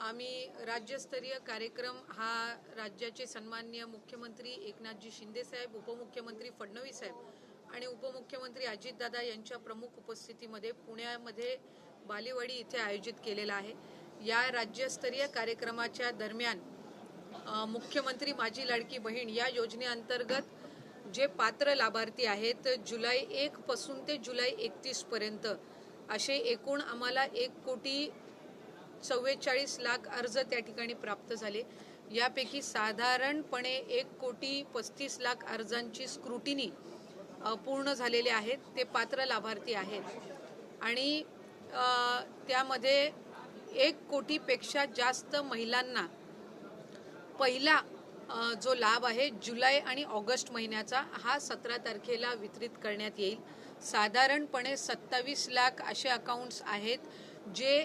आम्ही राज्यस्तरीय कार्यक्रम हा राज्याचे सन्माननीय मुख्यमंत्री एकनाथजी शिंदे साहेब, उपमुख्यमंत्री फडणवीस साहेब आणि उपमुख्यमंत्री अजितदादा यांच्या प्रमुख उपस्थितीमध्ये पुण्यामध्ये बालेवाडी इथे आयोजित केलेला आहे। या राज्यस्तरीय कार्यक्रमाच्या दरम्यान मुख्यमंत्री माझी लाडकी बहीण या योजनेअंतर्गत जे पात्र लाभार्थी आहेत जुलै 1 पासून ते जुलै 31 पर्यंत असे एकूण आम्हाला 1,44,00,000 अर्ज त्या ठिकाणी प्राप्त झाले। यापैकी साधारणपणे 1,35,00,000 अर्जांची स्क्रुटिनी पूर्ण झालेले आहेत, ते पात्र लाभार्थी आहेत आणि त्यामध्ये 1 कोटीपेक्षा जास्त महिलांना पहिला जो लाभ आहे जुलै आणि ऑगस्ट महिन्याचा हा 17 तारखेला वितरित करण्यात येईल। साधारणपणे 27 लाख असे अकाउंट्स आहेत जे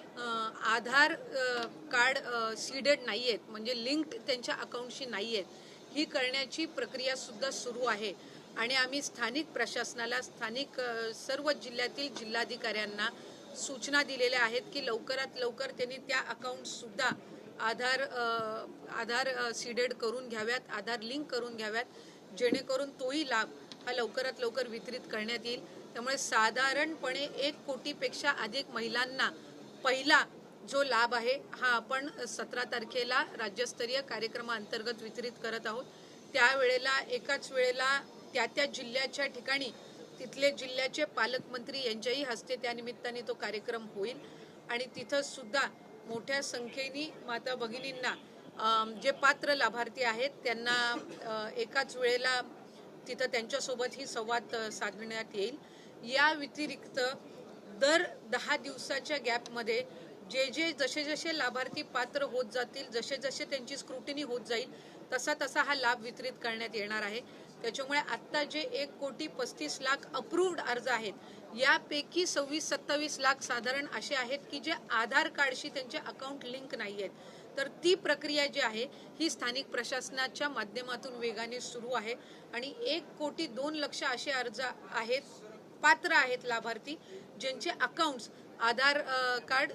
आधार कार्ड सीडेड नाही आहेत, म्हणजे लिंक्ड त्यांच्या अकाउंटशी नाही आहेत। ही करण्याची प्रक्रिया सुद्धा सुरू आहे आणि आम्ही स्थानिक प्रशासनाला, स्थानिक सर्व जिल्ह्यातील जिल्हाधिकाऱ्यांना सूचना दिलेल्या आहेत की लवकरात लवकर त्यांनी त्या अकाउंट्स सुद्धा आधार सीडेड करून घ्याव्यात, आधार लिंक करून घ्याव्यात, जेणेकरून तोही लाभ हा लवकरात लवकर वितरित करण्यात येईल। त्यामुळे साधारणपणे 1 कोटीपेक्षा अधिक महिलांना पहिला जो लाभ आहे हा आपण 17 तारखेला राज्यस्तरीय कार्यक्रमाअंतर्गत वितरित करत आहोत। त्यावेळेला एकाच वेळेला त्या जिल्ह्याच्या ठिकाणी तिथले जिल्ह्याचे पालकमंत्री यांच्याही हस्ते त्या निमित्ताने तो कार्यक्रम होईल आणि तिथं सुद्धा मोठ्या संख्येने माता भगिनींना जे पात्र लाभार्थी आहेत त्यांना एकाच वेळेला तिथं त्यांच्यासोबतही संवाद साधण्यात येईल। या व्यतिरिक्त दर 10 दिवसाच्या गॅपमध्ये जसे जसे लाभार्थी पात्र होत जातील, जसे जसे त्यांची स्क्रुटिनी होत जाईल तसा तसा हा लाभ वितरित करण्यात येणार आहे। त्याच्यामुळे आत्ता जे 1,35,00,000 अप्रूव्ड अर्ज आहेत यापैकी 26-27 लाख साधारण असे आहेत की जे आधार कार्डशी त्यांचे अकाउंट लिंक नाही आहेत। तर ती प्रक्रिया जी आहे ही स्थानिक प्रशासनाच्या माध्यमातून वेगाने सुरू आहे आणि 1,02,00,000 असे अर्ज आहेत, पात्र आहेत लाभार्थी ज्यांचे अकाउंट्स आधार कार्ड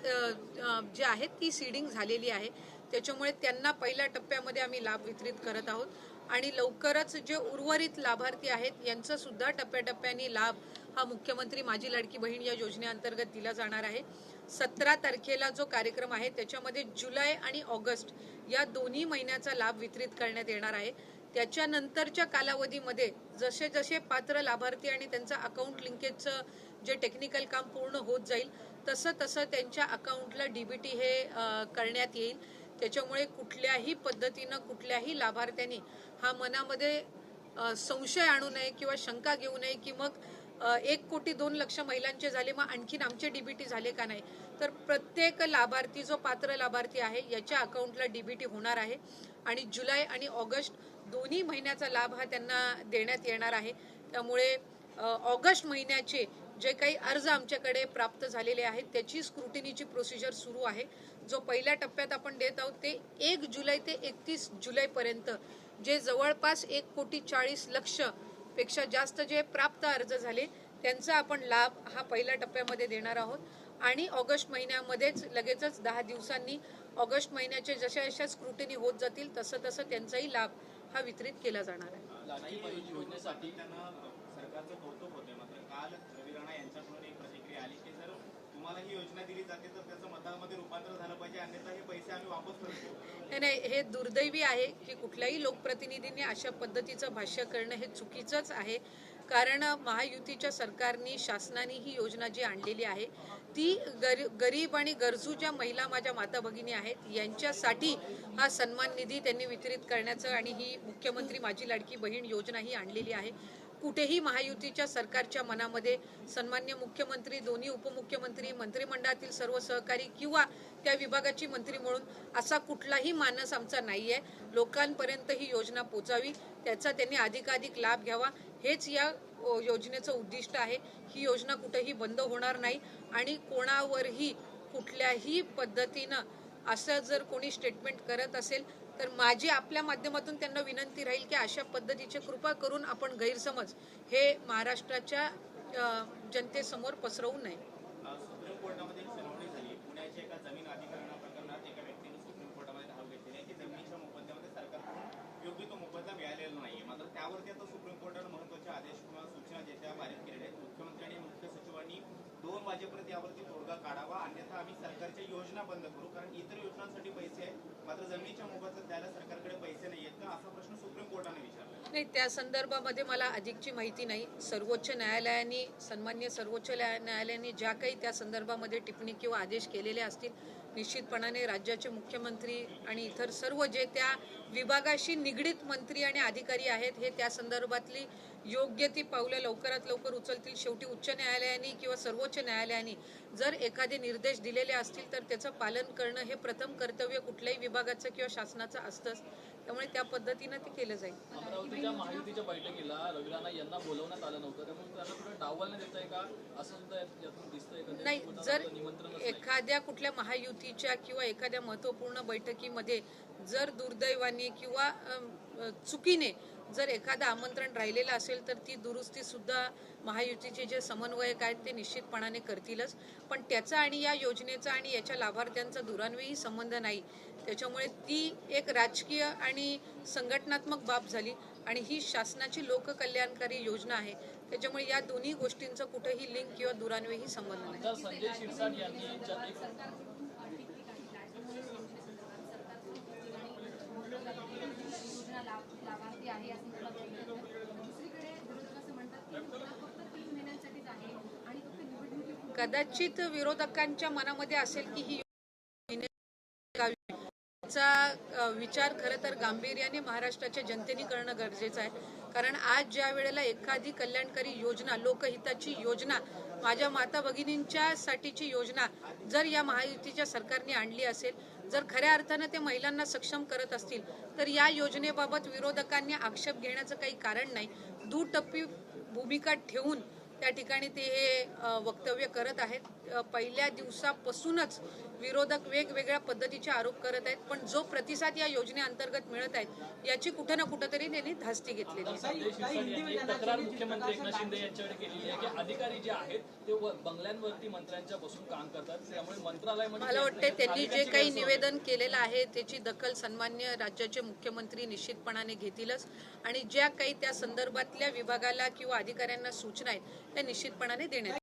जे आहेत ती सीडिंग झालेली आहे। त्याच्यामुळे त्यांना पहिल्या टप्प्यामध्ये आम्ही लाभ वितरित करत आहोत आणि लवकरच जे उर्वरित लाभार्थी आहेत यांचा सुद्धा टप्प्याटप्प्याने लाभ हा मुख्यमंत्री माझी लाडकी बहीण या योजनेअंतर्गत दिला जाणार आहे। 17 तारखेला जो कार्यक्रम आहे त्याच्यामध्ये जुलै आणि ऑगस्ट या दोन्ही महिन्याचा लाभ वितरित करण्यात येणार आहे। त्याच्यानंतरच्या कालावधीमध्ये जसे जसे पात्र लाभार्थी आणि त्यांचा अकाउंट लिंकेजचं जे टेक्निकल काम पूर्ण होत जाईल तसं तसं त्यांच्या अकाउंटला डीबीटी हे करण्यात येईल। त्याच्यामुळे कुठल्याही पद्धतीनं कुठल्याही लाभार्थ्यांनी हा मनामध्ये संशय आणू नये किंवा शंका घेऊ नये की मग 1,02,00,000 महिलांचे झाले मग आणखीन आमचे डीबीटी झाले का नाही। तर प्रत्येक लाभार्थी जो पात्र लाभार्थी आहे याच्या अकाउंटला डीबीटी होणार आहे आणि जुलै आणि ऑगस्ट दोन्ही महिन्याचा लाभ हा त्यांना देण्यात येणार आहे। त्यामुळे ऑगस्ट महिन्याचे जे काही अर्ज आमच्याकडे प्राप्त झालेले आहेत त्याची स्क्रुटिनीची प्रोसिजर सुरू आहे। जो पहिल्या टप्प्यात आपण देत आहोत ते 1 जुलै ते 31 जुलैपर्यंत जे जवळपास 1,40,00,000 पेक्षा जास्त जे प्राप्त अर्ज झाले त्यांचा आपण लाभ हा पहिल्या टप्प्यामध्ये देणार आहोत आणि ऑगस्ट महिन्यामध्येच लगेचच 10 दिवसांनी ऑगस्ट महिन्याचे जशा जशा स्क्रुटिनी होत जातील तसं तसं त्यांचाही लाभ हा वितरित केला जाणार आहे। योजनेसाठी त्यांना सरकारचं कौतुक होते, मात्र काल रवी राणा यांच्याकडून एक प्रतिक्रिया आली की जर तुम्हाला ही योजना दिली जाते तर त्याचं मतामध्ये रूपांतर झालं पाहिजे, अन्यथा हे पैसे आम्ही वापस करतो। नाही, हे दुर्दैवी आहे की कुठल्याही लोकप्रतिनिधींनी अशा पद्धतीचं भाष्य करणं हे चुकीचंच आहे। कारण महायुतीच्या सरकारने, शासनाने ही योजना जी आणलेली आहे ती गरीब आणि गरजू ज्या महिला माझ्या माता भगिनी आहेत यांच्यासाठी हा सन्मान निधी त्यांनी वितरित करण्याचं आणि ही मुख्यमंत्री माझी लाडकी बहीण योजना ही आणलेली आहे। कुठेही महायुतीच्या सरकारच्या मनामध्ये सन्मान्य मुख्यमंत्री, दोन्ही उपमुख्यमंत्री, मंत्रिमंडळातील सर्व सहकारी किंवा त्या विभागाची मंत्री म्हणून असा कुठलाही मानस आमचा नाही आहे। लोकांपर्यंत ही योजना पोचावी, त्याचा त्यांनी अधिकाधिक लाभ घ्यावा हेच या योजनेचं उद्दिष्ट आहे। ही योजना कुठेही बंद होणार नाही आणि कोणावरही कुठल्याही पद्धतीनं असं जर कोणी स्टेटमेंट करत असेल तर माझी आपल्या माध्यमातून त्यांना विनंती राहील की अशा पद्धतीचे कृपा करून आपण गैरसमज हे महाराष्ट्राच्या जनतेसमोर पसरवू नये। सुप्रीम कोर्टामध्ये एक सुनावणी झाली, पुण्याच्या एका जमीन अधिग्रहण प्रकरणात एका व्यक्तीने 9 वाजेपर्यंत यावरती तोडगा काढावा, अन्यथा आम्ही सरकारच्या योजना बंद करू. कारण इतर योजनांसाठी पैसे आहेत, मात्र जमिनीच्या मोबदल्यात द्यायला सरकारकडे पैसे नाही आहेत का, असा प्रश्न सुप्रीम कोर्टाने विचारला. नाही, त्या संदर्भामध्ये मला अधिकची माहिती नाही. सर्वोच्च न्यायालयाने, सन्मान्य सर्वोच्च न्यायालयाने ज्या काही त्या संदर्भामध्ये टिप्पणी किंवा आदेश केलेले असतील, निश्चितपणाने राज्याचे मुख्यमंत्री आणि इतर सर्व जे त्या विभागाशी निगडीत मंत्री आणि अधिकारी आहेत हे त्या संदर्भातली योग्य ती पावलं लवकरात लवकर उचलतील. शेवटी उच्च न्यायालयाने किंवा सर्वोच्च न्यायालयाने जर एखादे निर्देश दिलेले असतील तर त्याचं पालन करणं हे प्रथम कर्तव्य कुठल्याही विभागाचं किंवा शासनाचं असतंच. त्यामुळे त्या पद्धतीनं ते केलं जाईल. अमरावतीच्या महायुतीच्या बैठकीला रवी राणा यांना बोलवण्यात आलं नव्हतं, त्यामुळे त्यांना थोडं डावलण्यात येत आहे का, असं सुद्धा यातून दिसतंय का? नाही, जर निमंत्रण एखाद्या कुठल्या महायुतीच्या किंवा एखाद्या महत्त्वपूर्ण बैठकीमध्ये जर दुर्दैवाने किंवा चुकीने जर एखादं आमंत्रण राहिलेलं असेल तर ती दुरुस्ती सुद्धा महायुतीचे जे समन्वयक आहेत ते निश्चितपणाने करतीलच. पण त्याचा आणि या योजनेचा आणि याच्या लाभार्थ्यांचा दुरान्वयही संबंध नाही. त्याच्यामुळे ती एक राजकीय आणि संघटनात्मक बाब झाली आणि ही शासनाची लोककल्याणकारी योजना आहे. त्याच्यामुळे या दोन्ही गोष्टींचा कुठेही लिंक किंवा दुरान्वयही संबंध नाही. तर संजय शिरसाट यांनी लाभार्थी आहे असं दुसरीकडे विरोधक असं म्हणतात की फक्त 3 महिन्यांसाठीच आहे आणि फक्त निवडणुकी. कदाचित विरोधकांच्या मनामध्ये असेल की ही चा विचार खरं तर गांभीर्याने महाराष्ट्राच्या जनतेने करणं गरजेचं आहे. कारण आज ज्या वेळेला एखादी कल्याणकारी योजना, लोकहिताची योजना, माझ्या माता भगिनींच्या साठीची योजना जर या महायुतीच्या सरकारने आणली असेल, जर खऱ्या अर्थानं ते महिलांना सक्षम करत असतील तर या योजनेबाबत विरोधकांनी आक्षेप घेण्याचं काही कारण नाही. दुटप्पी भूमिका ठेवून त्या ठिकाणी ते हे वक्तव्य करत आहेत. पहिल्या दिवसापासूनच विरोधक वेगवेगळ्या पद्धतीचे आरोप करत आहेत, पण जो प्रतिसाद या योजनेअंतर्गत मिळत आहेत याची कुठं ना कुठंतरी त्यांनी धास्ती घेतलेली आहे. संजय शिरसाट यांनी एक तक्रार मुख्यमंत्री एकनाथ शिंदे यांच्याकडे केलेली आहे की अधिकारी जे आहेत ते बंगल्यांवरती मंत्र्यांच्या बसून काम करतात, त्यामुळे मंत्रालयामध्ये मला वाटते त्यांनी जे काही निवेदन केलेलं आहे त्याची दखल सन्मान्य राज्याचे मुख्यमंत्री निश्चितपणाने घेतीलच आणि ज्या काही त्या संदर्भातल्या विभागाला किंवा अधिकाऱ्यांना सूचना आहेत त्या निश्चितपणाने देण्यात